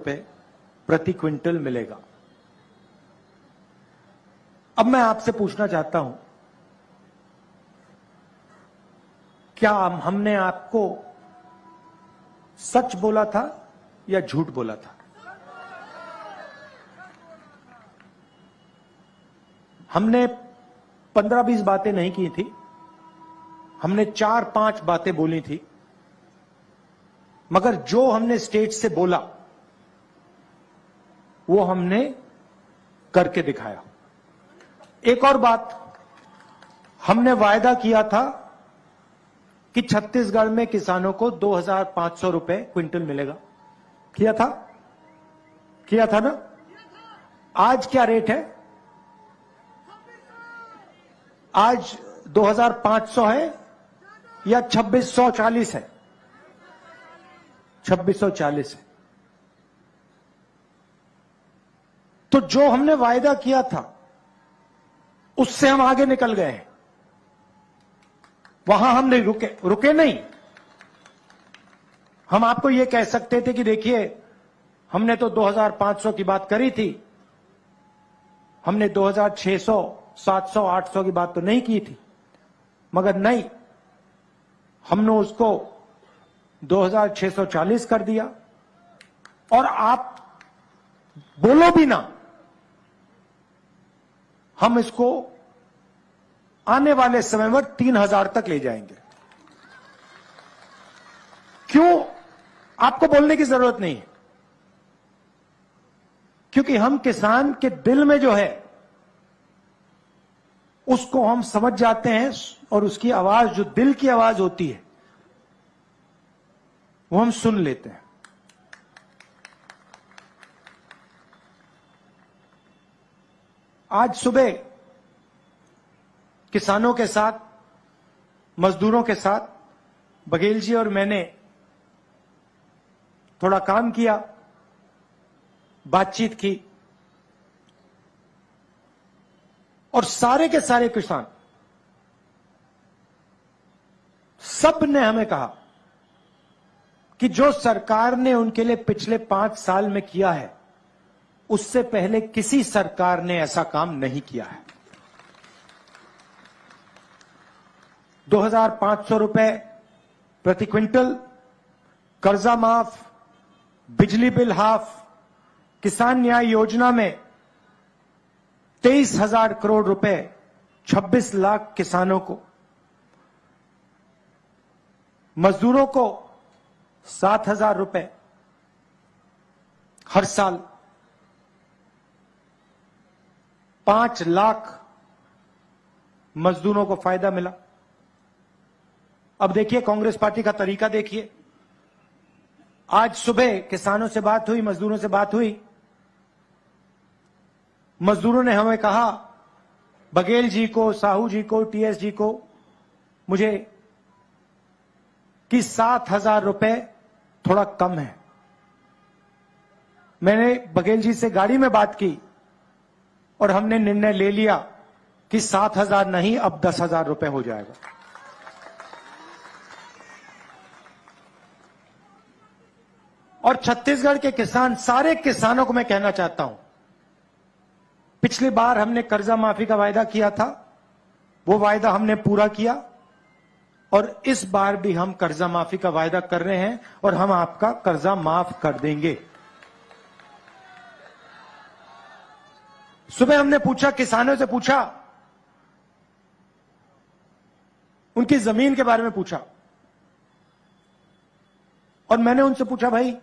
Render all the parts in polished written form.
रुपए प्रति क्विंटल मिलेगा। अब मैं आपसे पूछना चाहता हूं, क्या हमने आपको सच बोला था या झूठ बोला था? हमने 15-20 बातें नहीं की थी, हमने 4-5 बातें बोली थी, मगर जो हमने स्टेट से बोला वो हमने करके दिखाया। एक और बात, हमने वायदा किया था कि छत्तीसगढ़ में किसानों को 2,500 रुपए क्विंटल मिलेगा। किया था ना? आज क्या रेट है? आज 2,500 है या 2,640 है? 2,640 है। तो जो हमने वायदा किया था उससे हम आगे निकल गए हैं। वहां हम नहीं रुके नहीं। हम आपको यह कह सकते थे कि देखिए, हमने तो 2,500 की बात करी थी, हमने 2,600, 700, 800 की बात तो नहीं की थी, मगर नहीं, हमने उसको 2,640 कर दिया। और आप बोलो भी ना, हम इसको आने वाले समय में 3,000 तक ले जाएंगे। क्यों? आपको बोलने की जरूरत नहीं है, क्योंकि हम किसान के दिल में जो है उसको हम समझ जाते हैं, और उसकी आवाज, जो दिल की आवाज होती है, वो हम सुन लेते हैं। आज सुबह किसानों के साथ, मजदूरों के साथ बघेल जी और मैंने थोड़ा काम किया, बातचीत की, और सारे के सारे किसान, सब ने हमें कहा कि जो सरकार ने उनके लिए पिछले 5 साल में किया है, उससे पहले किसी सरकार ने ऐसा काम नहीं किया है। 2,500 रुपए प्रति क्विंटल, कर्जा माफ, बिजली बिल हाफ, किसान न्याय योजना में 23,000 करोड़ रुपए 26 लाख किसानों को, मजदूरों को 7,000 रुपए हर साल, 5 लाख मजदूरों को फायदा मिला। अब देखिए कांग्रेस पार्टी का तरीका देखिए। आज सुबह किसानों से बात हुई, मजदूरों से बात हुई, मजदूरों ने हमें कहा, बघेल जी को, साहू जी को, टीएस जी को, मुझे कि 7,000 रुपए थोड़ा कम है। मैंने बघेल जी से गाड़ी में बात की और हमने निर्णय ले लिया कि 7,000 नहीं, अब 10,000 रुपए हो जाएगा। और छत्तीसगढ़ के किसान, सारे किसानों को मैं कहना चाहता हूं, पिछली बार हमने कर्जा माफी का वायदा किया था, वो वायदा हमने पूरा किया, और इस बार भी हम कर्जा माफी का वायदा कर रहे हैं, और हम आपका कर्जा माफ कर देंगे। सुबह हमने पूछा, किसानों से पूछा, उनकी जमीन के बारे में पूछा, और मैंने उनसे पूछा, भाई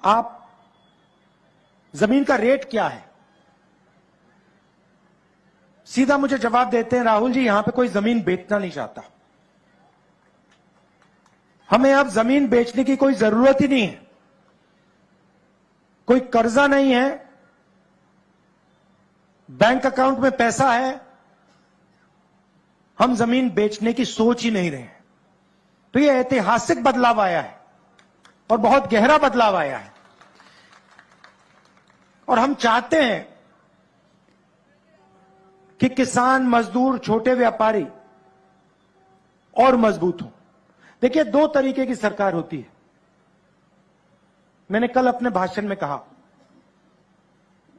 आप, जमीन का रेट क्या है? सीधा मुझे जवाब देते हैं, राहुल जी, यहां पे कोई जमीन बेचना नहीं चाहता, हमें अब जमीन बेचने की कोई जरूरत ही नहीं है, कोई कर्जा नहीं है, बैंक अकाउंट में पैसा है, हम जमीन बेचने की सोच ही नहीं रहे हैं। तो यह ऐतिहासिक बदलाव आया है, और बहुत गहरा बदलाव आया है, और हम चाहते हैं कि किसान, मजदूर, छोटे व्यापारी और मजबूत हो। देखिए, 2 तरीके की सरकार होती है। मैंने कल अपने भाषण में कहा,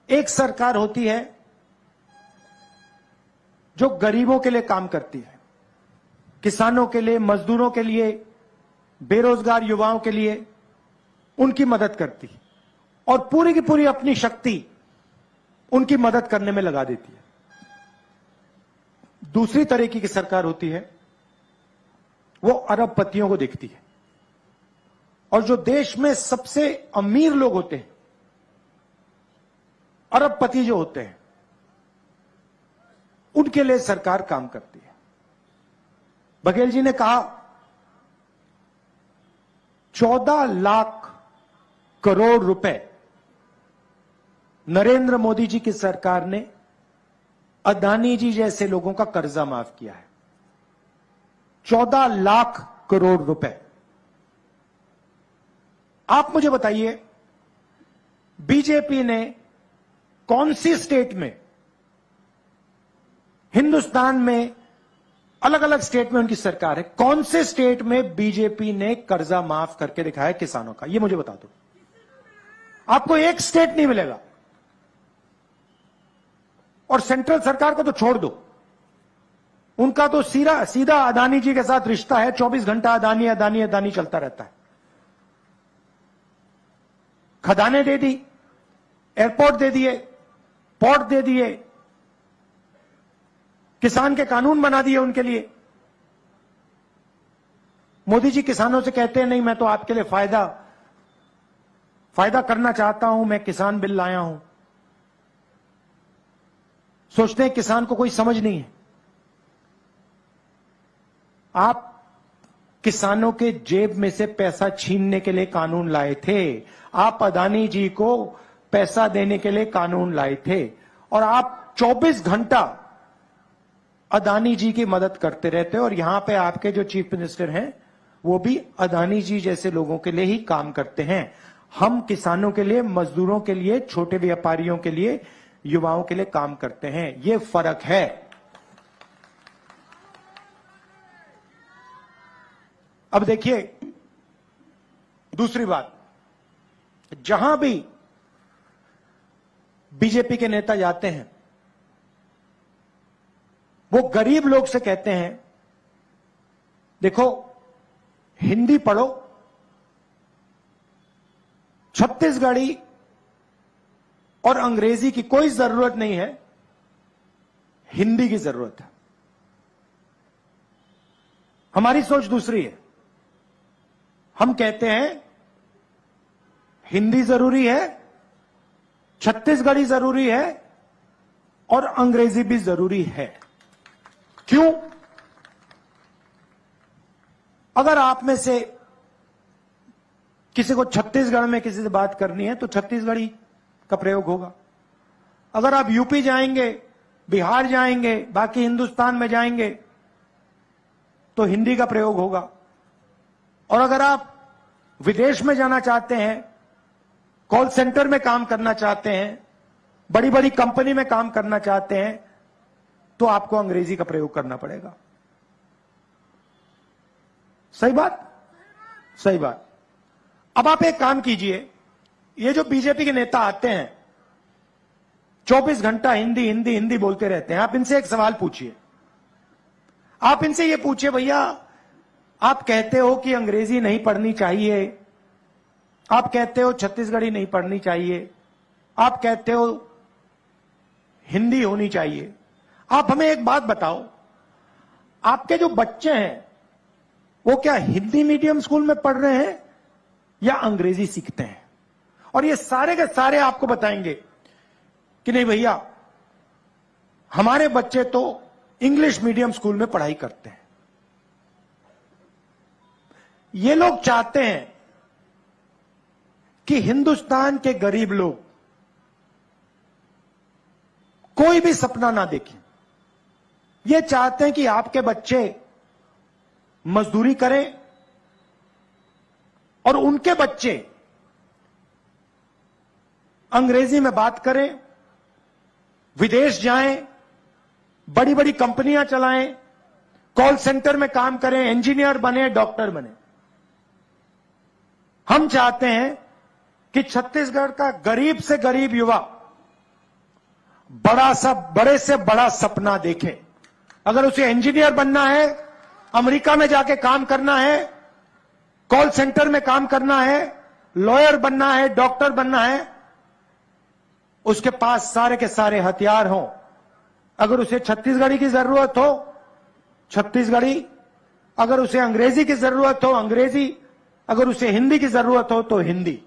एक सरकार होती है जो गरीबों के लिए काम करती है, किसानों के लिए, मजदूरों के लिए, बेरोजगार युवाओं के लिए उनकी मदद करती है और पूरी की पूरी अपनी शक्ति उनकी मदद करने में लगा देती है। दूसरी तरीके की सरकार होती है, वो अरबपतियों को देखती है और जो देश में सबसे अमीर लोग होते हैं, अरबपति जो होते हैं, उनके लिए सरकार काम करती है। बघेल जी ने कहा 14 लाख करोड़ रुपए नरेंद्र मोदी जी की सरकार ने अदानी जी जैसे लोगों का कर्जा माफ किया है। 14 लाख करोड़ रुपए। आप मुझे बताइए, बीजेपी ने कौन सी स्टेट में, हिंदुस्तान में अलग अलग स्टेट में उनकी सरकार है, कौन से स्टेट में बीजेपी ने कर्जा माफ करके दिखाया किसानों का? ये मुझे बता दो। आपको एक स्टेट नहीं मिलेगा। और सेंट्रल सरकार को तो छोड़ दो, उनका तो सीधा अदानी जी के साथ रिश्ता है। 24 घंटा अदानी अदानी अदानी चलता रहता है। खदानें दे दी, एयरपोर्ट दे दिए, पोर्ट दे दिए, किसान के कानून बना दिए उनके लिए। मोदी जी किसानों से कहते हैं, नहीं मैं तो आपके लिए फायदा करना चाहता हूं, मैं किसान बिल लाया हूं। सोचते हैं किसान को कोई समझ नहीं है। आप किसानों के जेब में से पैसा छीनने के लिए कानून लाए थे। आप अदानी जी को पैसा देने के लिए कानून लाए थे और आप 24 घंटा अदानी जी की मदद करते रहते हैं। और यहां पे आपके जो चीफ मिनिस्टर हैं वो भी अदानी जी जैसे लोगों के लिए ही काम करते हैं। हम किसानों के लिए, मजदूरों के लिए, छोटे व्यापारियों के लिए, युवाओं के लिए काम करते हैं। ये फर्क है। अब देखिए दूसरी बात, जहां भी बीजेपी के नेता जाते हैं वो गरीब लोग से कहते हैं, देखो हिंदी पढ़ो, छत्तीसगढ़ी और अंग्रेजी की कोई जरूरत नहीं है, हिंदी की जरूरत है। हमारी सोच दूसरी है। हम कहते हैं हिंदी जरूरी है, छत्तीसगढ़ी जरूरी है और अंग्रेजी भी जरूरी है। क्यों? अगर आप में से किसी को छत्तीसगढ़ में किसी से बात करनी है तो छत्तीसगढ़ी का प्रयोग होगा। अगर आप यूपी जाएंगे, बिहार जाएंगे, बाकी हिंदुस्तान में जाएंगे तो हिंदी का प्रयोग होगा। और अगर आप विदेश में जाना चाहते हैं, कॉल सेंटर में काम करना चाहते हैं, बड़ी बड़ी कंपनी में काम करना चाहते हैं, तो आपको अंग्रेजी का प्रयोग करना पड़ेगा। सही बात? सही बात। अब आप एक काम कीजिए, ये जो बीजेपी के नेता आते हैं 24 घंटा हिंदी हिंदी हिंदी बोलते रहते हैं, आप इनसे एक सवाल पूछिए। आप इनसे ये पूछिए, भैया आप कहते हो कि अंग्रेजी नहीं पढ़नी चाहिए, आप कहते हो छत्तीसगढ़ी नहीं पढ़नी चाहिए, आप कहते हो हिंदी होनी चाहिए, आप हमें एक बात बताओ, आपके जो बच्चे हैं वो क्या हिंदी मीडियम स्कूल में पढ़ रहे हैं या अंग्रेजी सीखते हैं? और ये सारे के सारे आपको बताएंगे कि नहीं भैया हमारे बच्चे तो इंग्लिश मीडियम स्कूल में पढ़ाई करते हैं। ये लोग चाहते हैं कि हिंदुस्तान के गरीब लोग कोई भी सपना ना देखें। ये चाहते हैं कि आपके बच्चे मजदूरी करें और उनके बच्चे अंग्रेजी में बात करें, विदेश जाएं, बड़ी बड़ी कंपनियां चलाएं, कॉल सेंटर में काम करें, इंजीनियर बने, डॉक्टर बने। हम चाहते हैं कि छत्तीसगढ़ का गरीब से गरीब युवा बड़े से बड़ा सपना देखे। अगर उसे इंजीनियर बनना है, अमेरिका में जाके काम करना है, कॉल सेंटर में काम करना है, लॉयर बनना है, डॉक्टर बनना है, उसके पास सारे के सारे हथियार हों। अगर उसे छत्तीसगढ़ी की जरूरत हो, छत्तीसगढ़ी, अगर उसे अंग्रेजी की जरूरत हो, अंग्रेजी, अगर उसे हिंदी की जरूरत हो तो हिंदी।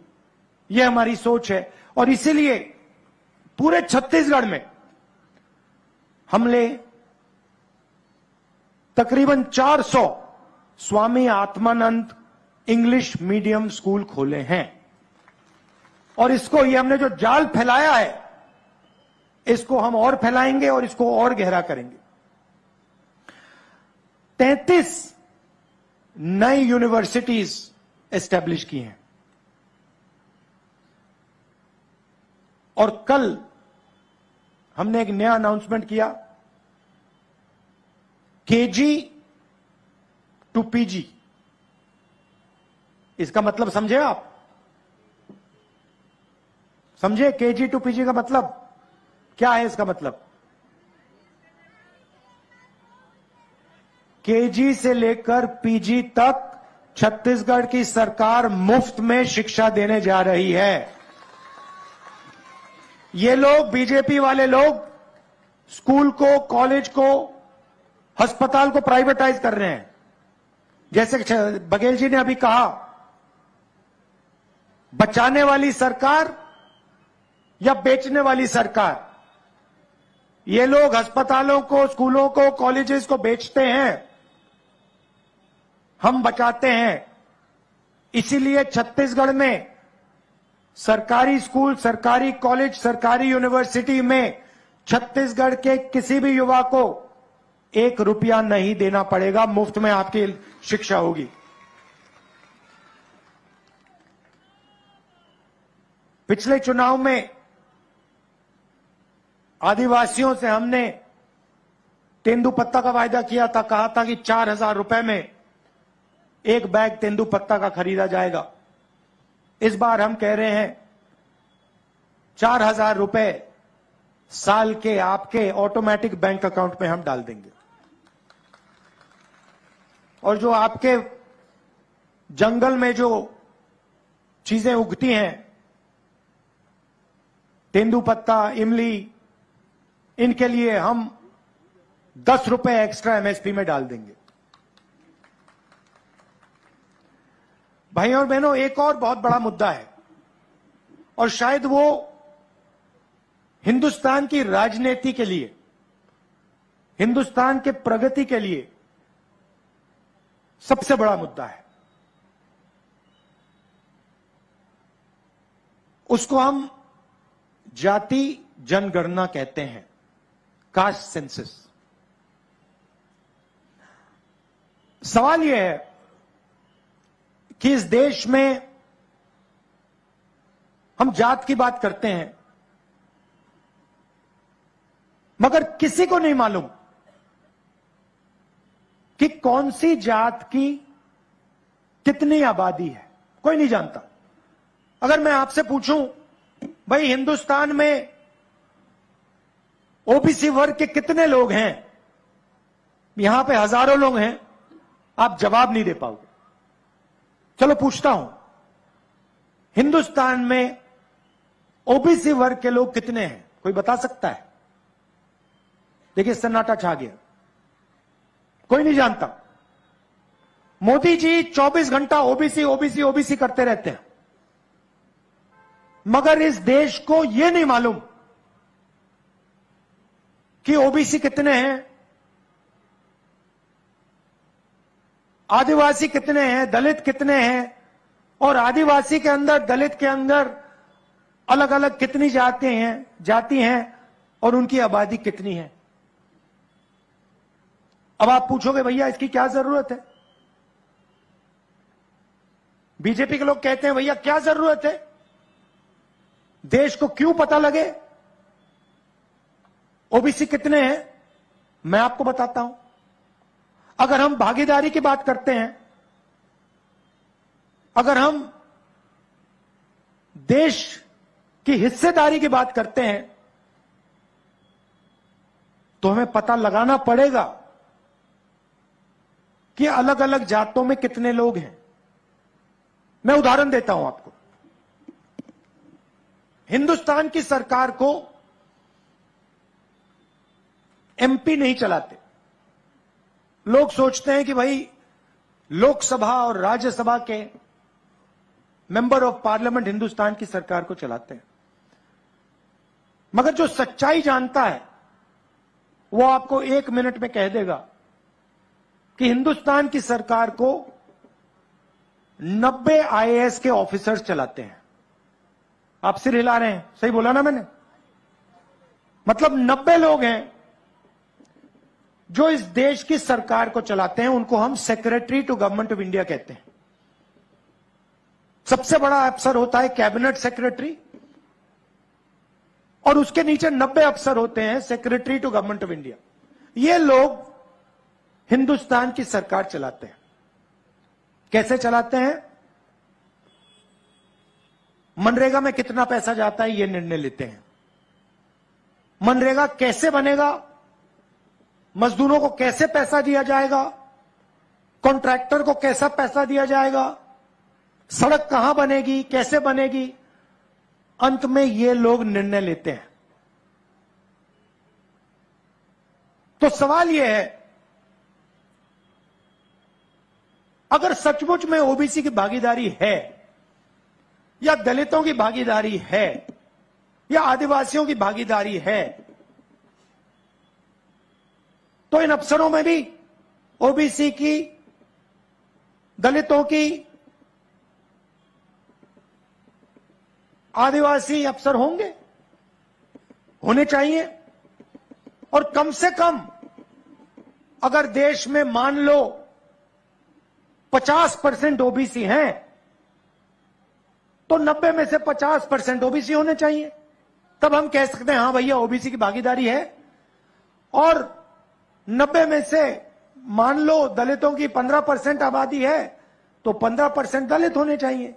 यह हमारी सोच है और इसीलिए पूरे छत्तीसगढ़ में हमने तकरीबन 400 Swami Atmanand English medium school खोले हैं और इसको, ये हमने जो जाल फैलाया है, इसको हम और फैलाएंगे और इसको और गहरा करेंगे। 33 नई यूनिवर्सिटीज एस्टेब्लिश की हैं और कल हमने एक नया अनाउंसमेंट किया, केजी टू पीजी। इसका मतलब समझे आप? समझे केजी टू पीजी का मतलब क्या है? इसका मतलब केजी से लेकर पीजी तक छत्तीसगढ़ की सरकार मुफ्त में शिक्षा देने जा रही है। ये लोग, बीजेपी वाले लोग, स्कूल को, कॉलेज को, अस्पताल को प्राइवेटाइज कर रहे हैं। जैसे बघेल जी ने अभी कहा, बचाने वाली सरकार या बेचने वाली सरकार? ये लोग अस्पतालों को, स्कूलों को, कॉलेजेस को बेचते हैं, हम बचाते हैं। इसीलिए छत्तीसगढ़ में सरकारी स्कूल, सरकारी कॉलेज, सरकारी यूनिवर्सिटी में छत्तीसगढ़ के किसी भी युवा को 1 रुपया नहीं देना पड़ेगा, मुफ्त में आपकी शिक्षा होगी। पिछले चुनाव में आदिवासियों से हमने तेंदुपत्ता का वायदा किया था, कहा था कि 4,000 रुपए में 1 बैग तेंदुपत्ता का खरीदा जाएगा। इस बार हम कह रहे हैं 4,000 रुपए साल के आपके ऑटोमेटिक बैंक अकाउंट में हम डाल देंगे और जो आपके जंगल में जो चीजें उगती हैं, तेंदुपत्ता, इमली, इनके लिए हम 10 रुपए एक्स्ट्रा एमएसपी में डाल देंगे। भाइयों और बहनों, एक और बहुत बड़ा मुद्दा है और शायद वो हिंदुस्तान की राजनीति के लिए, हिंदुस्तान के प्रगति के लिए सबसे बड़ा मुद्दा है। उसको हम जाति जनगणना कहते हैं, कास्ट सेंसस। सवाल यह है कि इस देश में हम जात की बात करते हैं, मगर किसी को नहीं मालूम कि कौन सी जात की कितनी आबादी है। कोई नहीं जानता। अगर मैं आपसे पूछूं, भाई हिंदुस्तान में ओबीसी वर्ग के कितने लोग हैं, यहां पे हजारों लोग हैं, आप जवाब नहीं दे पाओगे। चलो पूछता हूं, हिंदुस्तान में ओबीसी वर्ग के लोग कितने हैं? कोई बता सकता है? देखिए सन्नाटा छा गया, कोई नहीं जानता। मोदी जी 24 घंटा ओबीसी ओबीसी ओबीसी करते रहते हैं, मगर इस देश को यह नहीं मालूम कि ओबीसी कितने हैं, आदिवासी कितने हैं, दलित कितने हैं, और आदिवासी के अंदर, दलित के अंदर अलग अलग कितनी जाति हैं और उनकी आबादी कितनी है। अब आप पूछोगे भैया इसकी क्या जरूरत है? बीजेपी के लोग कहते हैं भैया क्या जरूरत है, देश को क्यों पता लगे ओबीसी कितने हैं? मैं आपको बताता हूं। अगर हम भागीदारी की बात करते हैं, अगर हम देश की हिस्सेदारी की बात करते हैं तो हमें पता लगाना पड़ेगा कि अलग अलग जातों में कितने लोग हैं। मैं उदाहरण देता हूं आपको। हिंदुस्तान की सरकार को एमपी नहीं चलाते। लोग सोचते हैं कि भाई लोकसभा और राज्यसभा के मेंबर ऑफ पार्लियामेंट हिंदुस्तान की सरकार को चलाते हैं, मगर जो सच्चाई जानता है वो आपको 1 मिनट में कह देगा कि हिंदुस्तान की सरकार को 90 आईएएस के ऑफिसर्स चलाते हैं। आप सिर हिला रहे हैं, सही बोला ना मैंने? मतलब 90 लोग हैं जो इस देश की सरकार को चलाते हैं। उनको हम secretary to government of India कहते हैं। सबसे बड़ा अफसर होता है कैबिनेट सेक्रेटरी और उसके नीचे 90 अफसर होते हैं secretary to government of India. ये लोग हिंदुस्तान की सरकार चलाते हैं। कैसे चलाते हैं? मनरेगा में कितना पैसा जाता है ये निर्णय लेते हैं। मनरेगा कैसे बनेगा, मजदूरों को कैसे पैसा दिया जाएगा, कॉन्ट्रैक्टर को कैसा पैसा दिया जाएगा, सड़क कहां बनेगी, कैसे बनेगी, अंत में ये लोग निर्णय लेते हैं। तो सवाल यह है, अगर सचमुच में ओबीसी की भागीदारी है या दलितों की भागीदारी है या आदिवासियों की भागीदारी है, तो इन अफसरों में भी ओबीसी की, दलितों की, आदिवासी अफसर होंगे, होने चाहिए। और कम से कम अगर देश में मान लो 50% ओबीसी हैं तो 90 में से 50% ओबीसी होने चाहिए। तब हम कह सकते हैं हां भैया ओबीसी की भागीदारी है। और 90 में से मान लो दलितों की 15% आबादी है तो 15% दलित होने चाहिए।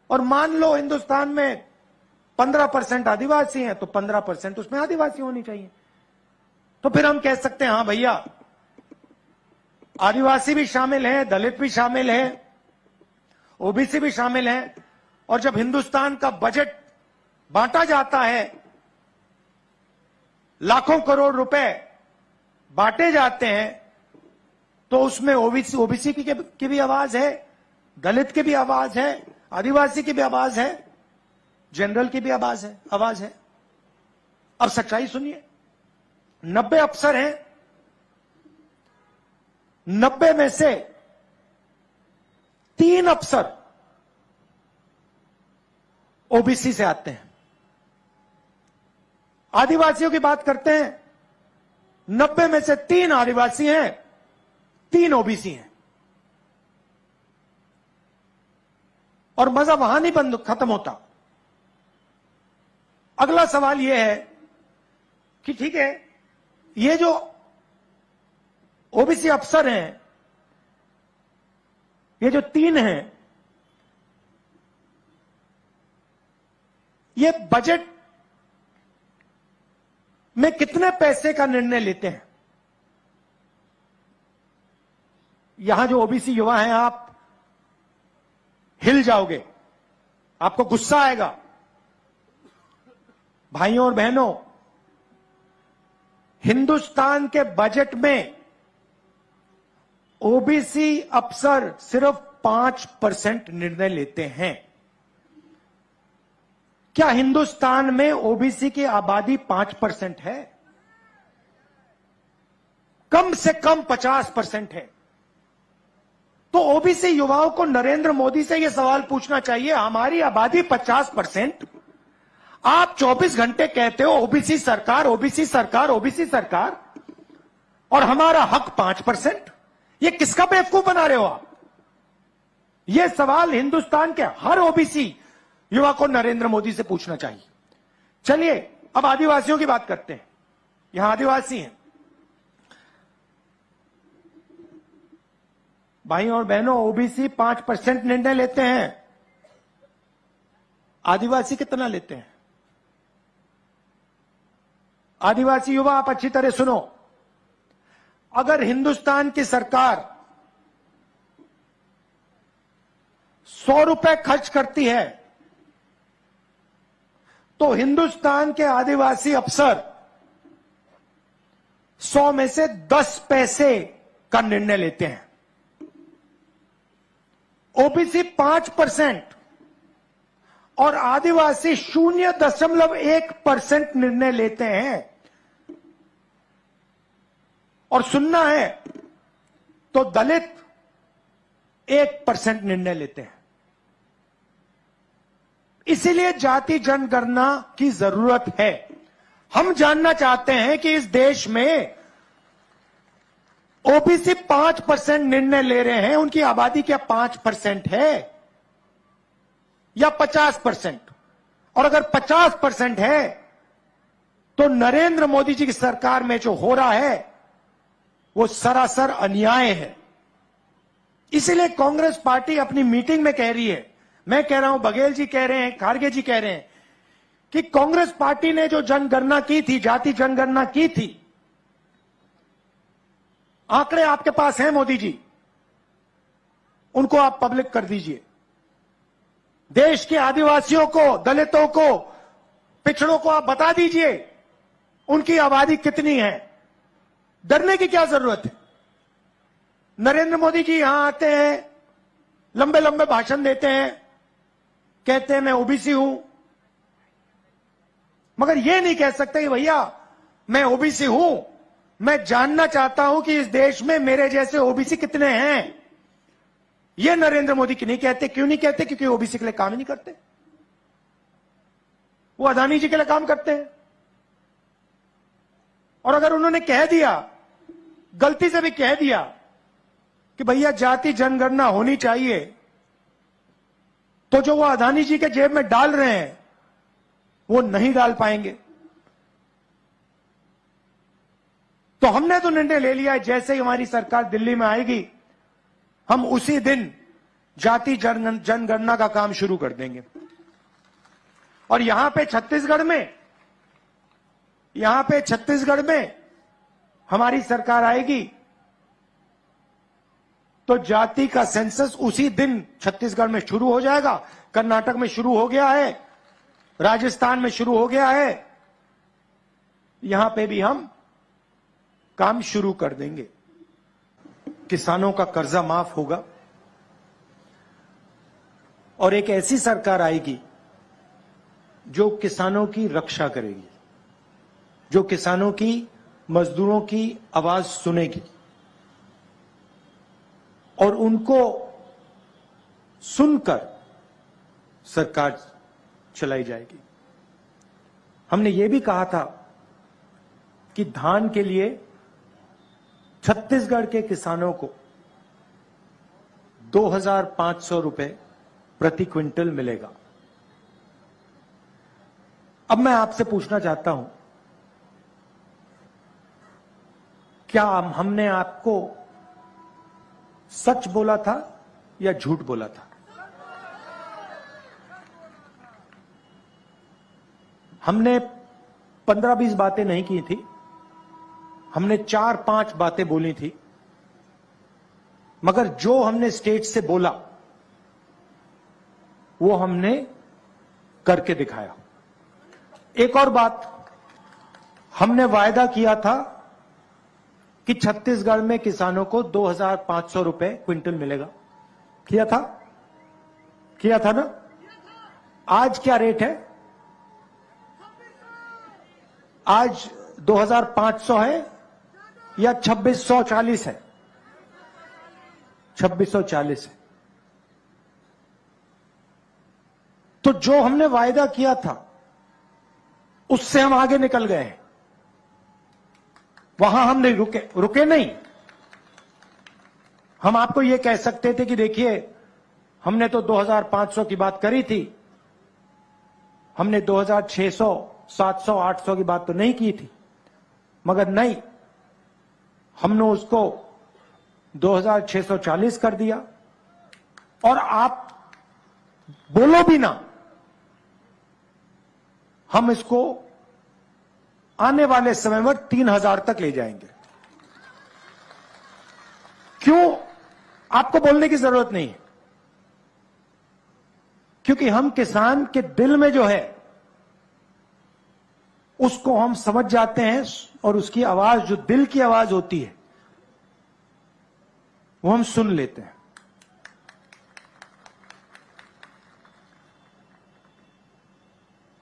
और मान लो हिंदुस्तान में 15% आदिवासी हैं तो 15% उसमें आदिवासी होनी चाहिए। तो फिर हम कह सकते हैं हां भैया आदिवासी भी शामिल हैं, दलित भी शामिल हैं, ओबीसी भी शामिल हैं। और जब हिंदुस्तान का बजट बांटा जाता है, लाखों करोड़ रुपए बांटे जाते हैं, तो उसमें ओबीसी की भी आवाज है, दलित की भी आवाज है, आदिवासी की भी आवाज है, जनरल की भी आवाज है। अब सच्चाई सुनिए, 90 अफसर हैं, 90 में से 3 अफसर ओबीसी से आते हैं। आदिवासियों की बात करते हैं, 90 में से 3 आदिवासी हैं, 3 ओबीसी हैं। और मजा वहां नहीं बंद खत्म होता। अगला सवाल यह है कि ठीक है, ये जो ओबीसी अफसर हैं, ये जो 3 हैं, ये बजट में कितने पैसे का निर्णय लेते हैं? यहां जो ओबीसी युवा हैं, आप हिल जाओगे, आपको गुस्सा आएगा। भाइयों और बहनों, हिंदुस्तान के बजट में ओबीसी अफसर सिर्फ 5% निर्णय लेते हैं। क्या हिंदुस्तान में ओबीसी की आबादी 5% है? कम से कम 50% है। तो ओबीसी युवाओं को नरेंद्र मोदी से यह सवाल पूछना चाहिए, हमारी आबादी 50%, आप 24 घंटे कहते हो ओबीसी सरकार, ओबीसी सरकार, ओबीसी सरकार, और हमारा हक 5%। ये किसका बेवकूफ बना रहे हो आप? यह सवाल हिंदुस्तान के हर ओबीसी युवा को नरेंद्र मोदी से पूछना चाहिए। चलिए अब आदिवासियों की बात करते हैं। यहां आदिवासी हैं। भाइयों और बहनों, ओबीसी 5% निर्णय लेते हैं। आदिवासी कितना लेते हैं? आदिवासी युवा, आप अच्छी तरह सुनो। अगर हिंदुस्तान की सरकार 100 रुपए खर्च करती है तो हिंदुस्तान के आदिवासी अफसर 100 में से 10 पैसे का निर्णय लेते हैं। ओबीसी 5% और आदिवासी 0.1% निर्णय लेते हैं। और सुनना है तो दलित 1% निर्णय लेते हैं। इसीलिए जाति जनगणना की जरूरत है। हम जानना चाहते हैं कि इस देश में ओबीसी 5% निर्णय ले रहे हैं, उनकी आबादी क्या 5% है या 50%? और अगर 50% है तो नरेंद्र मोदी जी की सरकार में जो हो रहा है वो सरासर अन्याय है। इसीलिए कांग्रेस पार्टी अपनी मीटिंग में कह रही है, मैं कह रहा हूं, बघेल जी कह रहे हैं, खारगे जी कह रहे हैं कि कांग्रेस पार्टी ने जो जनगणना की थी, जाति जनगणना की थी, आंकड़े आपके पास हैं मोदी जी, उनको आप पब्लिक कर दीजिए। देश के आदिवासियों को, दलितों को, पिछड़ों को आप बता दीजिए उनकी आबादी कितनी है। डरने की क्या जरूरत है? नरेंद्र मोदी जी यहां आते हैं, लंबे लंबे भाषण देते हैं, कहते हैं मैं ओबीसी हूं, मगर यह नहीं कह सकते कि भैया मैं ओबीसी हूं, मैं जानना चाहता हूं कि इस देश में मेरे जैसे ओबीसी कितने हैं। यह नरेंद्र मोदी की नहीं कहते। क्यों नहीं कहते? क्योंकि ओबीसी के लिए काम ही नहीं करते, वो अदानी जी के लिए काम करते हैं। और अगर उन्होंने कह दिया, गलती से भी कह दिया कि भैया जाति जनगणना होनी चाहिए, तो जो वो अदानी जी के जेब में डाल रहे हैं वो नहीं डाल पाएंगे। तो हमने तो निर्णय ले लिया है, जैसे ही हमारी सरकार दिल्ली में आएगी हम उसी दिन जाति जनगणना का काम शुरू कर देंगे। और यहां पे छत्तीसगढ़ में हमारी सरकार आएगी तो जाति का सेंसस उसी दिन छत्तीसगढ़ में शुरू हो जाएगा। कर्नाटक में शुरू हो गया है, राजस्थान में शुरू हो गया है, यहां पे भी हम काम शुरू कर देंगे। किसानों का कर्जा माफ होगा और एक ऐसी सरकार आएगी जो किसानों की रक्षा करेगी, जो किसानों की, मजदूरों की आवाज सुनेगी और उनको सुनकर सरकार चलाई जाएगी। हमने यह भी कहा था कि धान के लिए छत्तीसगढ़ के किसानों को 2,500 रुपए प्रति क्विंटल मिलेगा। अब मैं आपसे पूछना चाहता हूं, क्या हमने आपको सच बोला था या झूठ बोला था? हमने 15-20 बातें नहीं की थी, हमने 4-5 बातें बोली थी, मगर जो हमने स्टेट से बोला वो हमने करके दिखाया। एक और बात, हमने वायदा किया था कि छत्तीसगढ़ में किसानों को 2,500 रुपए क्विंटल मिलेगा। किया था ना? आज क्या रेट है? आज 2,500 है या 2,640 है? 2,640 है। तो जो हमने वायदा किया था उससे हम आगे निकल गए हैं। वहां हम नहीं रुके नहीं। हम आपको यह कह सकते थे कि देखिए हमने तो 2,500 की बात करी थी, हमने 2,600, 700, 800 की बात तो नहीं की थी, मगर नहीं, हमने उसको 2,640 कर दिया। और आप बोलो भी ना हम इसको आने वाले समय में 3,000 तक ले जाएंगे। क्यों? आपको बोलने की जरूरत नहीं है, क्योंकि हम किसान के दिल में जो है उसको हम समझ जाते हैं और उसकी आवाज, जो दिल की आवाज होती है, वो हम सुन लेते हैं।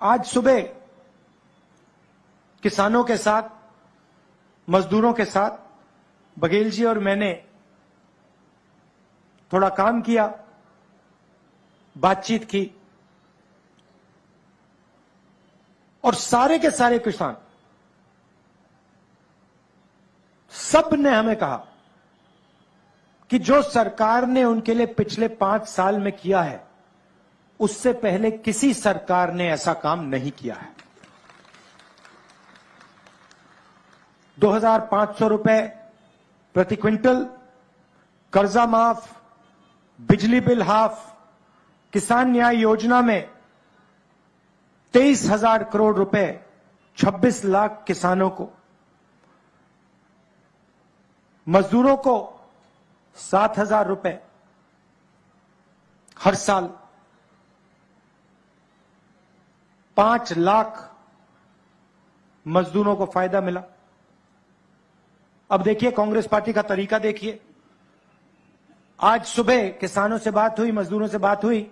आज सुबह किसानों के साथ, मजदूरों के साथ बघेल जी और मैंने थोड़ा काम किया, बातचीत की, और सारे के सारे किसान, सब ने हमें कहा कि जो सरकार ने उनके लिए पिछले 5 साल में किया है, उससे पहले किसी सरकार ने ऐसा काम नहीं किया है। 2,500 रुपए प्रति क्विंटल, कर्जा माफ, बिजली बिल हाफ, किसान न्याय योजना में 23,000 करोड़ रुपए 26 लाख किसानों को, मजदूरों को 7,000 रुपए हर साल, 5 लाख मजदूरों को फायदा मिला। अब देखिए कांग्रेस पार्टी का तरीका देखिए। आज सुबह किसानों से बात हुई, मजदूरों से बात हुई।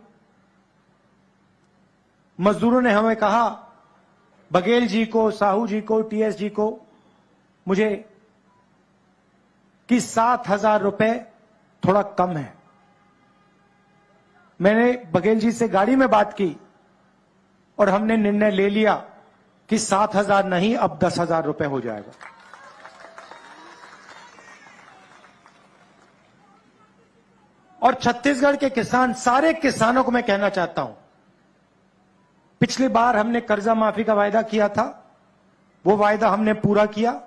मजदूरों ने हमें कहा, बघेल जी को, साहू जी को, टीएस जी को, मुझे कि 7,000 रुपए थोड़ा कम है। मैंने बघेल जी से गाड़ी में बात की और हमने निर्णय ले लिया कि 7,000 नहीं, अब 10,000 रुपए हो जाएगा। और छत्तीसगढ़ के किसान, सारे किसानों को मैं कहना चाहता हूं, पिछली बार हमने कर्जा माफी का वायदा किया था, वो वायदा हमने पूरा किया,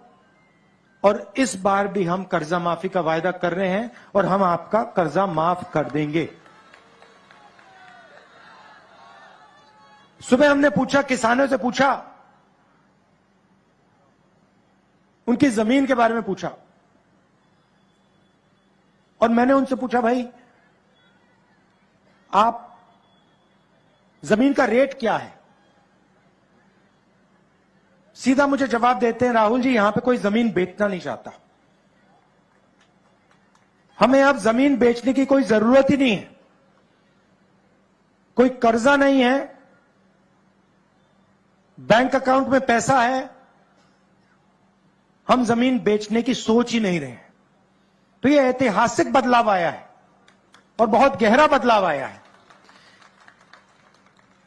और इस बार भी हम कर्जा माफी का वायदा कर रहे हैं और हम आपका कर्जा माफ कर देंगे। सुबह हमने पूछा, किसानों से पूछा, उनकी जमीन के बारे में पूछा, और मैंने उनसे पूछा, भाई आप जमीन का रेट क्या है? सीधा मुझे जवाब देते हैं, राहुल जी, यहां पे कोई जमीन बेचना नहीं चाहता, हमें अब जमीन बेचने की कोई जरूरत ही नहीं है, कोई कर्जा नहीं है, बैंक अकाउंट में पैसा है, हम जमीन बेचने की सोच ही नहीं रहे हैं। तो यह ऐतिहासिक बदलाव आया है और बहुत गहरा बदलाव आया है,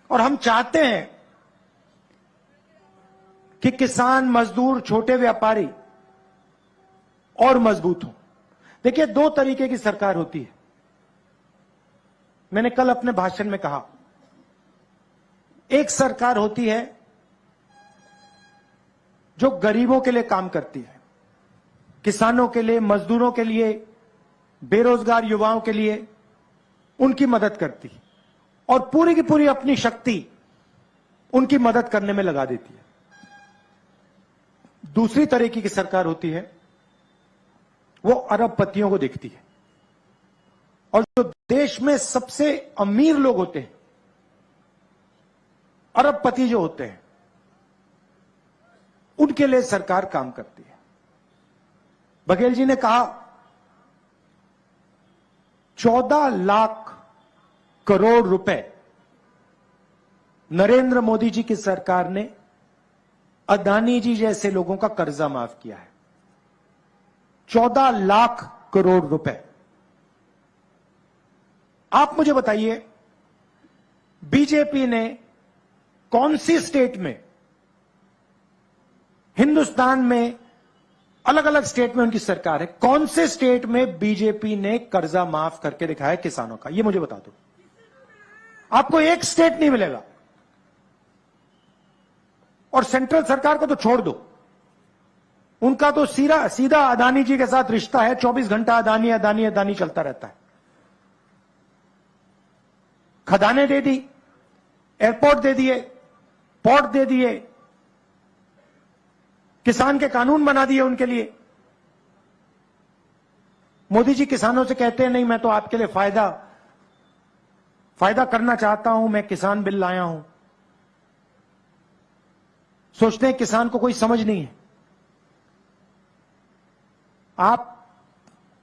और हम चाहते हैं कि किसान, मजदूर, छोटे व्यापारी और मजबूत हो। देखिए, 2 तरीके की सरकार होती है। मैंने कल अपने भाषण में कहा, एक सरकार होती है जो गरीबों के लिए काम करती है, किसानों के लिए, मजदूरों के लिए, बेरोजगार युवाओं के लिए उनकी मदद करती है और पूरी की पूरी अपनी शक्ति उनकी मदद करने में लगा देती है। दूसरी तरीके की सरकार होती है, वो अरबपतियों को देखती है, और जो देश में सबसे अमीर लोग होते हैं, अरबपति जो होते हैं, उनके लिए सरकार काम करती है। बघेल जी ने कहा 14 लाख करोड़ रुपए नरेंद्र मोदी जी की सरकार ने अदानी जी जैसे लोगों का कर्जा माफ किया है। 14 लाख करोड़ रुपए। आप मुझे बताइए, बीजेपी ने कौन सी स्टेट में, हिंदुस्तान में अलग अलग स्टेट में उनकी सरकार है, कौन से स्टेट में बीजेपी ने कर्जा माफ करके दिखाया किसानों का? ये मुझे बता दो। आपको एक स्टेट नहीं मिलेगा। और सेंट्रल सरकार को तो छोड़ दो, उनका तो सीधा अदानी जी के साथ रिश्ता है, 24 घंटा अदानी अदानी अदानी चलता रहता है। खदानें दे दी, एयरपोर्ट दे दिए, पोर्ट दे दिए, किसान के कानून बना दिए उनके लिए। मोदी जी किसानों से कहते हैं नहीं मैं तो आपके लिए फायदा करना चाहता हूं, मैं किसान बिल लाया हूं। सोचते हैं किसान को कोई समझ नहीं है। आप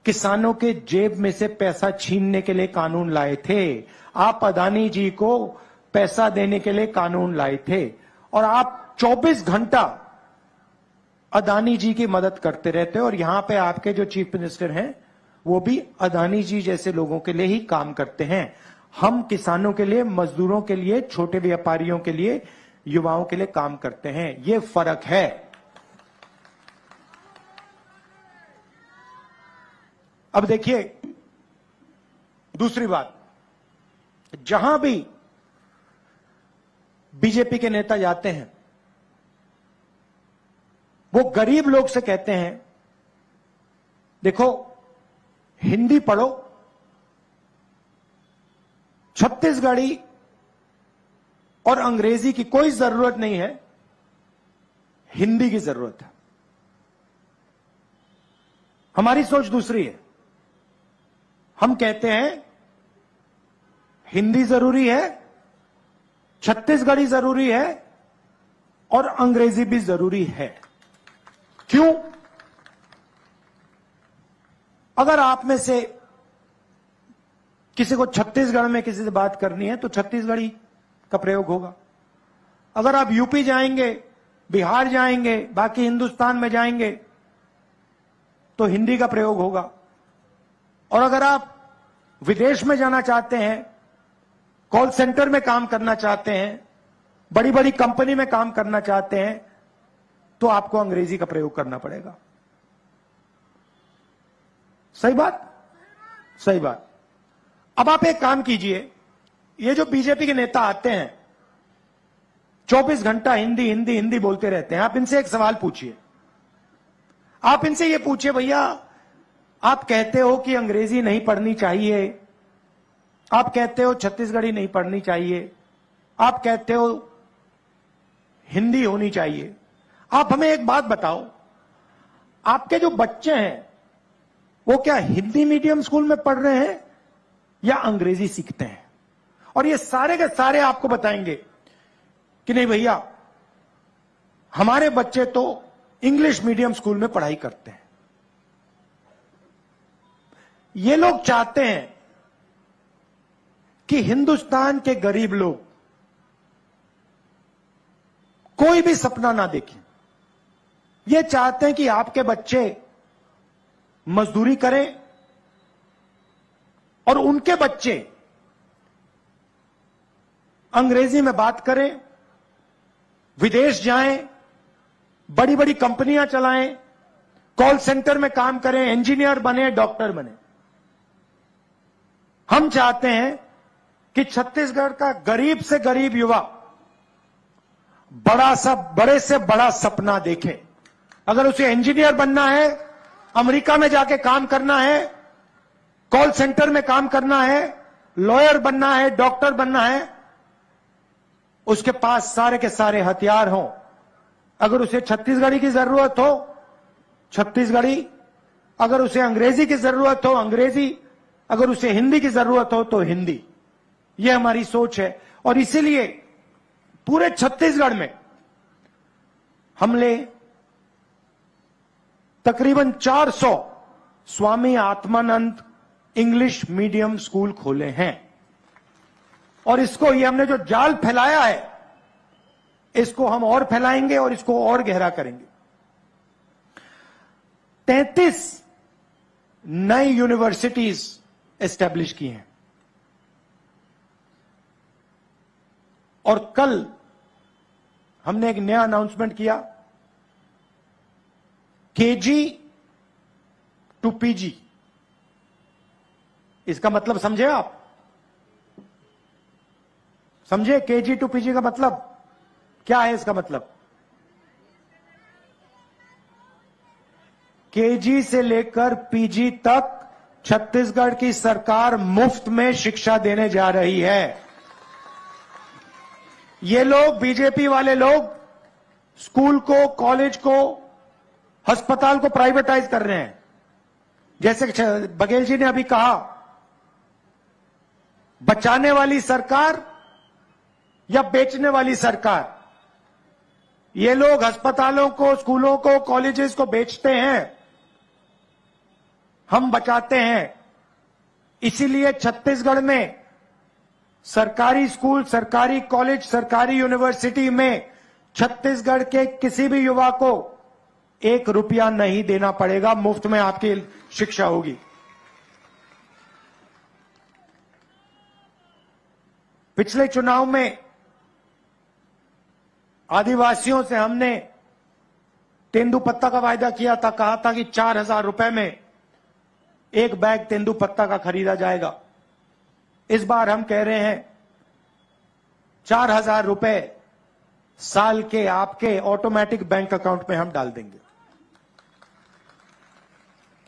किसानों के जेब में से पैसा छीनने के लिए कानून लाए थे। आप अदानी जी को पैसा देने के लिए कानून लाए थे और आप 24 घंटा अदानी जी की मदद करते रहते हो। और यहां पे आपके जो चीफ मिनिस्टर हैं वो भी अदानी जी जैसे लोगों के लिए ही काम करते हैं। हम किसानों के लिए, मजदूरों के लिए, छोटे व्यापारियों के लिए, युवाओं के लिए काम करते हैं। ये फर्क है। अब देखिए दूसरी बात, जहां भी बीजेपी के नेता जाते हैं वो गरीब लोग से कहते हैं देखो हिंदी पढ़ो, छत्तीसगढ़ी और अंग्रेजी की कोई जरूरत नहीं है, हिंदी की जरूरत है। हमारी सोच दूसरी है। हम कहते हैं हिंदी जरूरी है, छत्तीसगढ़ी जरूरी है और अंग्रेजी भी जरूरी है। क्यों? अगर आप में से किसी को छत्तीसगढ़ में किसी से बात करनी है तो छत्तीसगढ़ी का प्रयोग होगा। अगर आप यूपी जाएंगे, बिहार जाएंगे, बाकी हिंदुस्तान में जाएंगे तो हिंदी का प्रयोग होगा। और अगर आप विदेश में जाना चाहते हैं, कॉल सेंटर में काम करना चाहते हैं, बड़ी बड़ी कंपनी में काम करना चाहते हैं तो आपको अंग्रेजी का प्रयोग करना पड़ेगा। सही बात? सही बात। अब आप एक काम कीजिए, ये जो बीजेपी के नेता आते हैं 24 घंटा हिंदी हिंदी हिंदी बोलते रहते हैं, आप इनसे एक सवाल पूछिए। आप इनसे ये पूछिए भैया आप कहते हो कि अंग्रेजी नहीं पढ़नी चाहिए, आप कहते हो छत्तीसगढ़ी नहीं पढ़नी चाहिए, आप कहते हो हिंदी होनी चाहिए। आप हमें एक बात बताओ, आपके जो बच्चे हैं वो क्या हिंदी मीडियम स्कूल में पढ़ रहे हैं या अंग्रेजी सीखते हैं? और ये सारे के सारे आपको बताएंगे कि नहीं भैया हमारे बच्चे तो इंग्लिश मीडियम स्कूल में पढ़ाई करते हैं। ये लोग चाहते हैं कि हिंदुस्तान के गरीब लोग कोई भी सपना ना देखें। ये चाहते हैं कि आपके बच्चे मजदूरी करें और उनके बच्चे अंग्रेजी में बात करें, विदेश जाएं, बड़ी बड़ी कंपनियां चलाएं, कॉल सेंटर में काम करें, इंजीनियर बने, डॉक्टर बने। हम चाहते हैं कि छत्तीसगढ़ का गरीब से गरीब युवा बड़े से बड़ा सपना देखे। अगर उसे इंजीनियर बनना है, अमेरिका में जाके काम करना है, कॉल सेंटर में काम करना है, लॉयर बनना है, डॉक्टर बनना है, उसके पास सारे के सारे हथियार हों। अगर उसे छत्तीसगढ़ी की जरूरत हो छत्तीसगढ़ी, अगर उसे अंग्रेजी की जरूरत हो अंग्रेजी, अगर उसे हिंदी की जरूरत हो तो हिंदी। यह हमारी सोच है और इसीलिए पूरे छत्तीसगढ़ में हमने तकरीबन 400 Swami Atmanand English medium school खोले हैं। और इसको ये हमने जो जाल फैलाया है इसको हम और फैलाएंगे और इसको और गहरा करेंगे। 33 नई यूनिवर्सिटीज एस्टैब्लिश की हैं और कल हमने एक नया अनाउंसमेंट किया, केजी टू पीजी। इसका मतलब समझे आप? समझे केजी टू पीजी का मतलब क्या है? इसका मतलब केजी से लेकर पीजी तक छत्तीसगढ़ की सरकार मुफ्त में शिक्षा देने जा रही है। ये लोग, बीजेपी वाले लोग, स्कूल को, कॉलेज को, अस्पताल को प्राइवेटाइज कर रहे हैं। जैसे बघेल जी ने अभी कहा, बचाने वाली सरकार या बेचने वाली सरकार। ये लोग अस्पतालों को, स्कूलों को, कॉलेजेस को बेचते हैं, हम बचाते हैं। इसीलिए छत्तीसगढ़ में सरकारी स्कूल, सरकारी कॉलेज, सरकारी यूनिवर्सिटी में छत्तीसगढ़ के किसी भी युवा को 1 रुपया नहीं देना पड़ेगा, मुफ्त में आपकी शिक्षा होगी। पिछले चुनाव में आदिवासियों से हमने तेंदुपत्ता का वायदा किया था, कहा था कि 4,000 रुपए में 1 बैग तेंदुपत्ता का खरीदा जाएगा। इस बार हम कह रहे हैं 4,000 रुपए साल के आपके ऑटोमेटिक बैंक अकाउंट में हम डाल देंगे।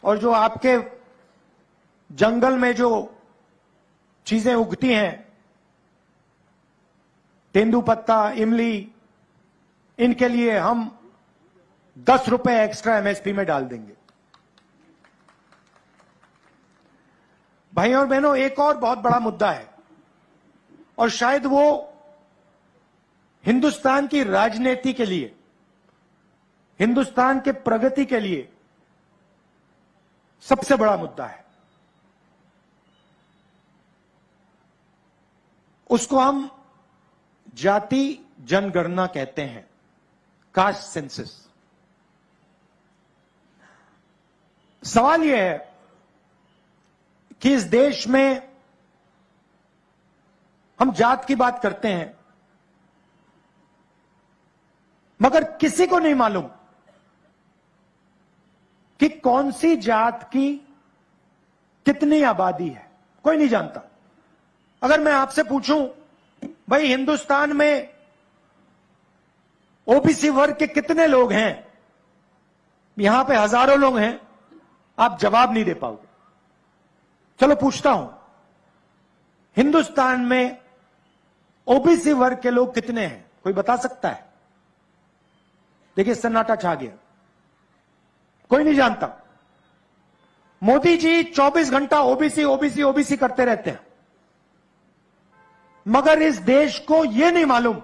और जो आपके जंगल में जो चीजें उगती हैं, तेंदुपत्ता, इमली, इनके लिए हम 10 रुपए एक्स्ट्रा एमएसपी में डाल देंगे। भाइयों और बहनों, एक और बहुत बड़ा मुद्दा है, और शायद वो हिंदुस्तान की राजनीति के लिए, हिंदुस्तान के प्रगति के लिए सबसे बड़ा मुद्दा है। उसको हम जाति जनगणना कहते हैं, कास्ट सेंसस। सवाल यह है कि इस देश में हम जात की बात करते हैं, मगर किसी को नहीं मालूम कि कौन सी जात की कितनी आबादी है। कोई नहीं जानता। अगर मैं आपसे पूछूं, भाई हिंदुस्तान में ओबीसी वर्ग के कितने लोग हैं, यहां पे हजारों लोग हैं, आप जवाब नहीं दे पाओगे। चलो पूछता हूं, हिंदुस्तान में ओबीसी वर्ग के लोग कितने हैं? कोई बता सकता है? देखिए, सन्नाटा छा गया, कोई नहीं जानता। मोदी जी 24 घंटा ओबीसी ओबीसी ओबीसी करते रहते हैं, मगर इस देश को यह नहीं मालूम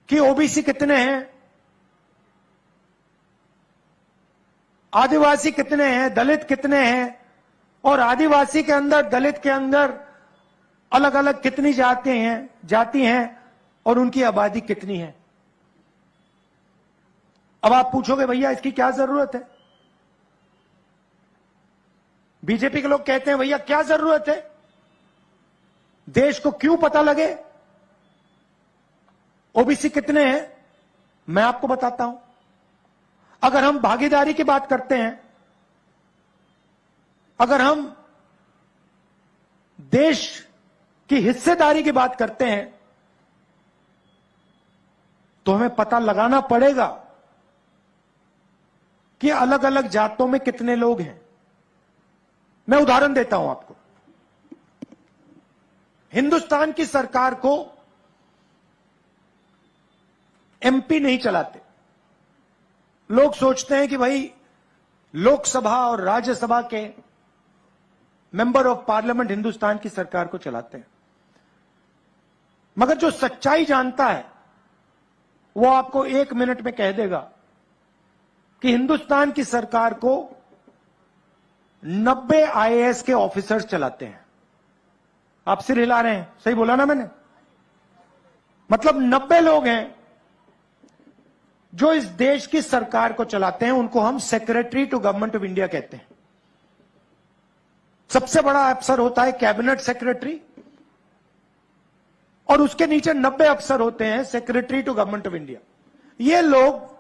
कि ओबीसी कितने हैं, आदिवासी कितने हैं, दलित कितने हैं, और आदिवासी के अंदर, दलित के अंदर अलग अलग कितनी जाति हैं और उनकी आबादी कितनी है। अब आप पूछोगे, भैया इसकी क्या जरूरत है? बीजेपी के लोग कहते हैं, भैया क्या जरूरत है, देश को क्यों पता लगे ओबीसी कितने हैं? मैं आपको बताता हूं। अगर हम भागीदारी की बात करते हैं, अगर हम देश की हिस्सेदारी की बात करते हैं, तो हमें पता लगाना पड़ेगा कि अलग अलग जातों में कितने लोग हैं। मैं उदाहरण देता हूं आपको। हिंदुस्तान की सरकार को एमपी नहीं चलाते। लोग सोचते हैं कि भाई लोकसभा और राज्यसभा के मेंबर ऑफ पार्लियामेंट हिंदुस्तान की सरकार को चलाते हैं, मगर जो सच्चाई जानता है वो आपको 1 मिनट में कह देगा कि हिंदुस्तान की सरकार को 90 आईएएस के ऑफिसर्स चलाते हैं। आप सिर हिला रहे हैं, सही बोला ना मैंने? मतलब 90 लोग हैं जो इस देश की सरकार को चलाते हैं। उनको हम secretary to government of India कहते हैं। सबसे बड़ा अफसर होता है कैबिनेट सेक्रेटरी, और उसके नीचे 90 अफसर होते हैं secretary to government of India. ये लोग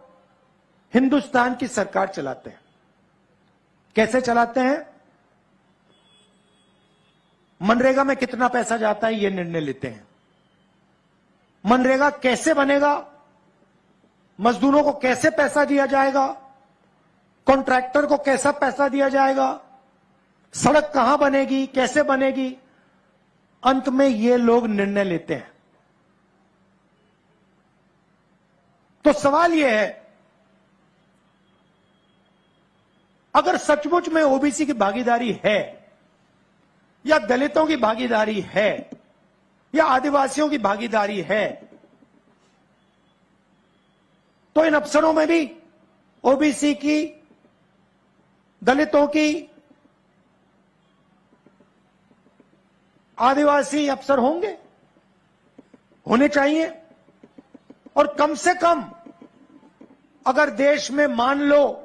हिंदुस्तान की सरकार चलाते हैं। कैसे चलाते हैं? मनरेगा में कितना पैसा जाता है, ये निर्णय लेते हैं। मनरेगा कैसे बनेगा, मजदूरों को कैसे पैसा दिया जाएगा, कॉन्ट्रैक्टर को कैसा पैसा दिया जाएगा, सड़क कहां बनेगी, कैसे बनेगी, अंत में ये लोग निर्णय लेते हैं। तो सवाल यह है, अगर सचमुच में ओबीसी की भागीदारी है या दलितों की भागीदारी है या आदिवासियों की भागीदारी है, तो इन अफसरों में भी ओबीसी की, दलितों की, आदिवासी अफसर होने चाहिए। और कम से कम अगर देश में मान लो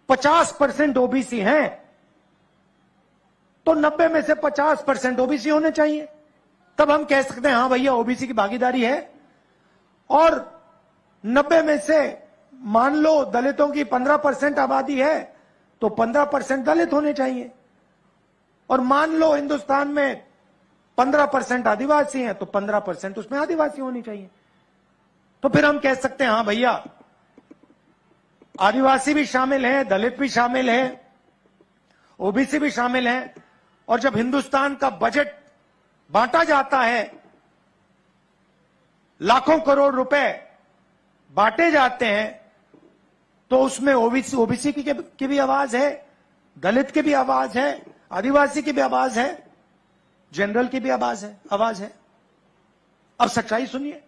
50% ओबीसी हैं, तो 90 में से 50% ओबीसी होने चाहिए। तब हम कह सकते हैं हां भैया ओबीसी की भागीदारी है। और 90 में से मान लो दलितों की 15% आबादी है, तो 15% दलित होने चाहिए। और मान लो हिंदुस्तान में 15% आदिवासी हैं, तो 15% उसमें आदिवासी होनी चाहिए। तो फिर हम कह सकते हैं हां भैया आदिवासी भी शामिल हैं, दलित भी शामिल हैं, ओबीसी भी शामिल हैं। और जब हिंदुस्तान का बजट बांटा जाता है, लाखों करोड़ रुपए बांटे जाते हैं, तो उसमें ओबीसी की भी आवाज है, दलित की भी आवाज है, आदिवासी की भी आवाज है, जनरल की भी आवाज है। अब सच्चाई सुनिए,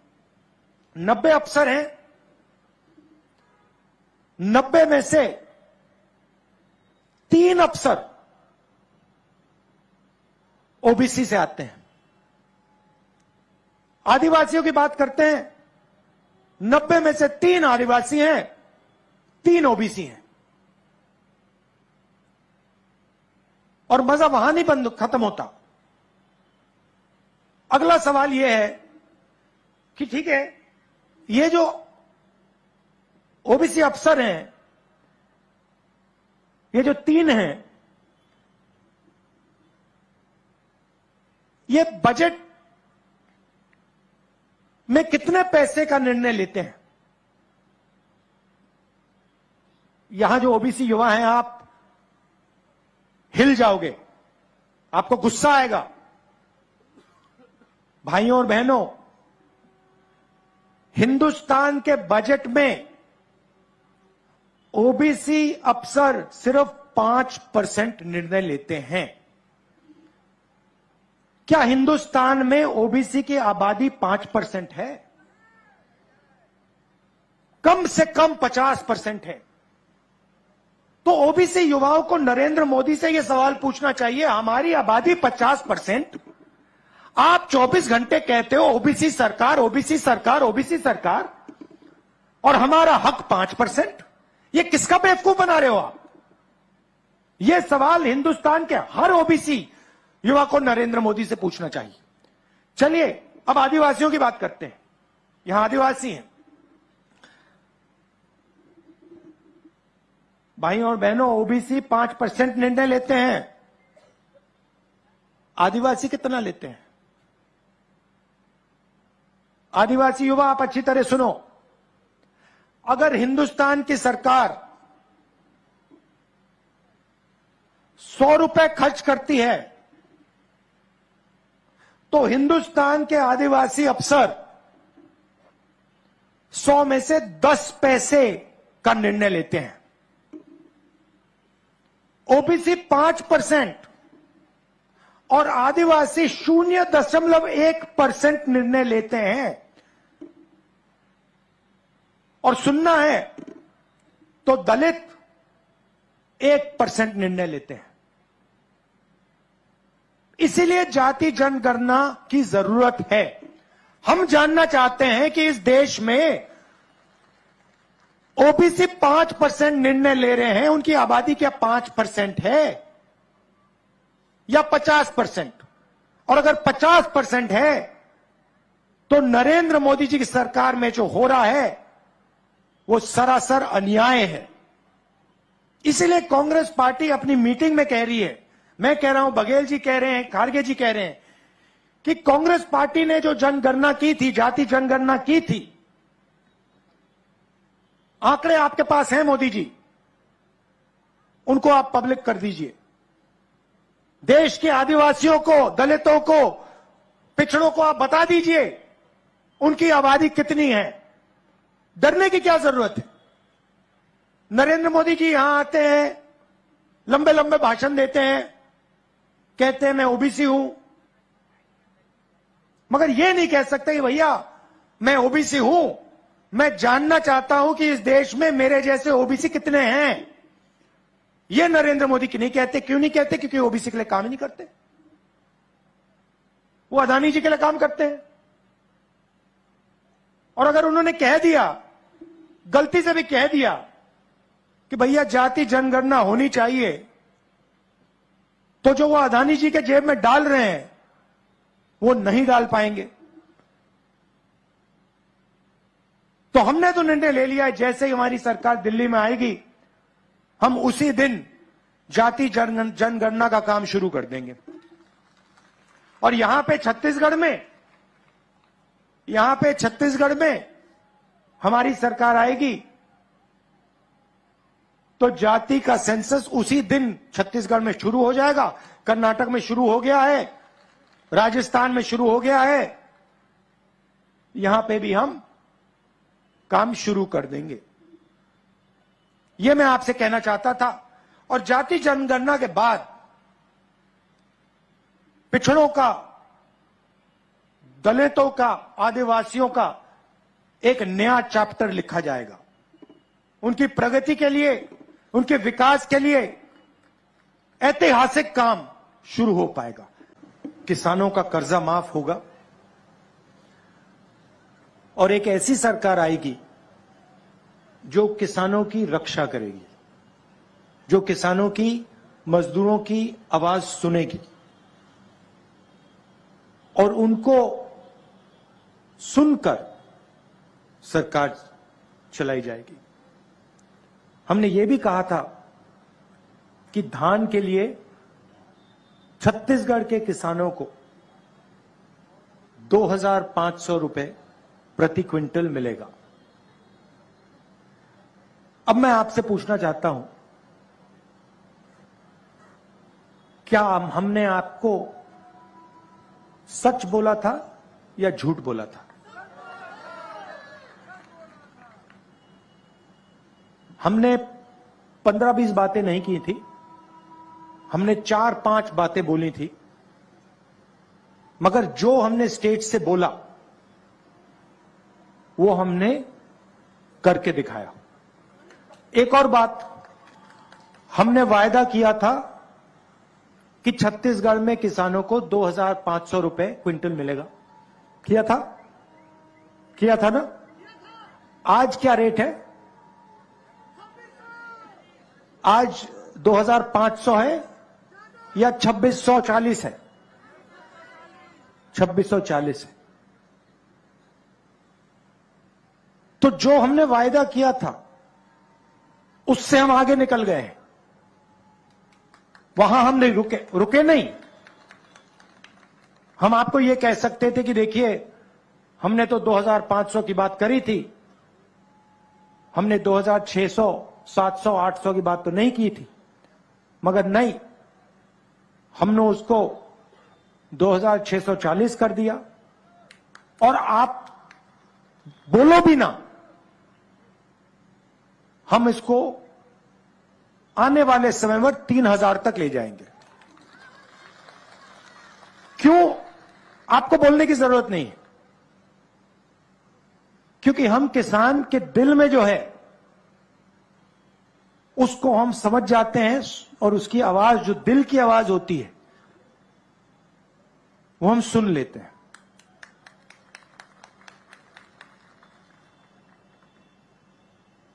90 अफसर हैं, 90 में से 3 अफसर ओबीसी से आते हैं। आदिवासियों की बात करते हैं, 90 में से 3 आदिवासी हैं, 3 ओबीसी हैं। और मजा वहां नहीं बंद खत्म होता। अगला सवाल यह है कि ठीक है, ये जो ओबीसी अफसर हैं, ये जो 3 हैं, ये बजट में कितने पैसे का निर्णय लेते हैं? यहां जो ओबीसी युवा हैं, आप हिल जाओगे, आपको गुस्सा आएगा। भाइयों और बहनों, हिंदुस्तान के बजट में ओबीसी अफसर सिर्फ 5% निर्णय लेते हैं। क्या हिंदुस्तान में ओबीसी की आबादी 5% है? कम से कम 50% है। तो ओबीसी युवाओं को नरेंद्र मोदी से यह सवाल पूछना चाहिए, हमारी आबादी 50%, आप 24 घंटे कहते हो ओबीसी सरकार, ओबीसी सरकार, ओबीसी सरकार, और हमारा हक 5%। ये किसका बेवकूफ बना रहे हो आप? यह सवाल हिंदुस्तान के हर ओबीसी युवा को नरेंद्र मोदी से पूछना चाहिए। चलिए अब आदिवासियों की बात करते हैं। यहां आदिवासी हैं। भाइयों और बहनों, ओबीसी 5% निर्णय लेते हैं, आदिवासी कितना लेते हैं? आदिवासी युवा, आप अच्छी तरह सुनो। अगर हिंदुस्तान की सरकार 100 रुपए खर्च करती है, तो हिंदुस्तान के आदिवासी अफसर 100 में से 10 पैसे का निर्णय लेते हैं। ओबीसी 5% और आदिवासी 0.1% निर्णय लेते हैं। और सुनना है तो दलित 1% निर्णय लेते हैं। इसीलिए जाति जनगणना की जरूरत है। हम जानना चाहते हैं कि इस देश में ओबीसी 5% निर्णय ले रहे हैं, उनकी आबादी क्या 5% है या 50%? और अगर 50% है, तो नरेंद्र मोदी जी की सरकार में जो हो रहा है वो सरासर अन्याय है। इसलिए कांग्रेस पार्टी अपनी मीटिंग में कह रही है, मैं कह रहा हूं, बघेल जी कह रहे हैं, खारगे जी कह रहे हैं, कि कांग्रेस पार्टी ने जो जनगणना की थी, जाति जनगणना की थी, आंकड़े आपके पास हैं मोदी जी, उनको आप पब्लिक कर दीजिए। देश के आदिवासियों को, दलितों को, पिछड़ों को आप बता दीजिए उनकी आबादी कितनी है। डरने की क्या जरूरत है। नरेंद्र मोदी जी यहां आते हैं, लंबे लंबे भाषण देते हैं, कहते हैं मैं ओबीसी हूं, मगर यह नहीं कह सकते कि भैया मैं ओबीसी हूं, मैं जानना चाहता हूं कि इस देश में मेरे जैसे ओबीसी कितने हैं। यह नरेंद्र मोदी की नहीं कहते। क्यों नहीं कहते? क्योंकि ओबीसी के लिए काम ही नहीं करते, वो अदानी जी के लिए काम करते हैं। और अगर उन्होंने कह दिया, गलती से भी कह दिया कि भैया जाति जनगणना होनी चाहिए, तो जो वो अदानी जी के जेब में डाल रहे हैं वो नहीं डाल पाएंगे। तो हमने तो निर्णय ले लिया है, जैसे ही हमारी सरकार दिल्ली में आएगी हम उसी दिन जाति जनगणना का काम शुरू कर देंगे। और यहां पे छत्तीसगढ़ में हमारी सरकार आएगी तो जाति का सेंसस उसी दिन छत्तीसगढ़ में शुरू हो जाएगा। कर्नाटक में शुरू हो गया है, राजस्थान में शुरू हो गया है, यहां पे भी हम काम शुरू कर देंगे। यह मैं आपसे कहना चाहता था। और जाति जनगणना के बाद पिछड़ों का, दलितों का, आदिवासियों का एक नया चैप्टर लिखा जाएगा। उनकी प्रगति के लिए, उनके विकास के लिए ऐतिहासिक काम शुरू हो पाएगा। किसानों का कर्जा माफ होगा और एक ऐसी सरकार आएगी जो किसानों की रक्षा करेगी, जो किसानों की, मजदूरों की आवाज सुनेगी और उनको सुनकर सरकार चलाई जाएगी। हमने ये भी कहा था कि धान के लिए छत्तीसगढ़ के किसानों को 2,500 रुपए प्रति क्विंटल मिलेगा। अब मैं आपसे पूछना चाहता हूं, क्या हमने आपको सच बोला था या झूठ बोला था? हमने 15-20 बातें नहीं की थी, हमने 4-5 बातें बोली थी, मगर जो हमने स्टेट से बोला वो हमने करके दिखाया। एक और बात, हमने वायदा किया था कि छत्तीसगढ़ में किसानों को 2,500 रुपए क्विंटल मिलेगा। किया था ना? आज क्या रेट है? आज 2,500 है या 2,640 है? 2,640 है। तो जो हमने वायदा किया था उससे हम आगे निकल गए हैं। वहां हम नहीं रुके नहीं। हम आपको यह कह सकते थे कि देखिए हमने तो 2,500 की बात करी थी, हमने 2,600, 700, 800 की बात तो नहीं की थी, मगर नहीं, हमने उसको 2,640 कर दिया। और आप बोलो भी ना, हम इसको आने वाले समय में 3,000 तक ले जाएंगे। क्यों? आपको बोलने की जरूरत नहीं है, क्योंकि हम किसान के दिल में जो है उसको हम समझ जाते हैं और उसकी आवाज, जो दिल की आवाज होती है, वो हम सुन लेते हैं।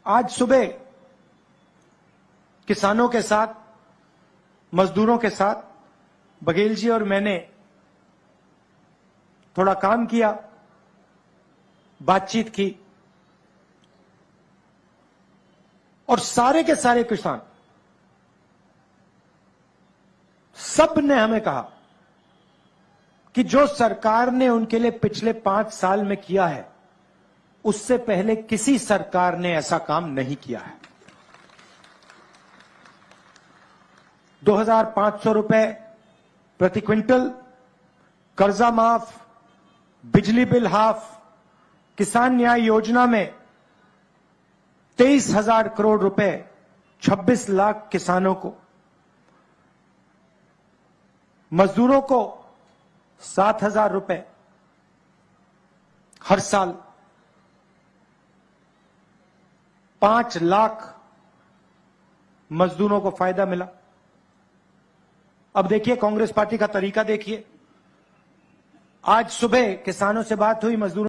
आज सुबह किसानों के साथ, मजदूरों के साथ बघेल जी और मैंने थोड़ा काम किया, बातचीत की, और सारे के सारे किसान, सब ने हमें कहा कि जो सरकार ने उनके लिए पिछले 5 साल में किया है उससे पहले किसी सरकार ने ऐसा काम नहीं किया है। 2,500 रुपए प्रति क्विंटल, कर्जा माफ, बिजली बिल हाफ, किसान न्याय योजना में 23,000 करोड़ रुपए 26 लाख किसानों को, मजदूरों को 7,000 रुपए हर साल, 5 लाख मजदूरों को फायदा मिला। अब देखिए कांग्रेस पार्टी का तरीका देखिए। आज सुबह किसानों से बात हुई, मजदूरों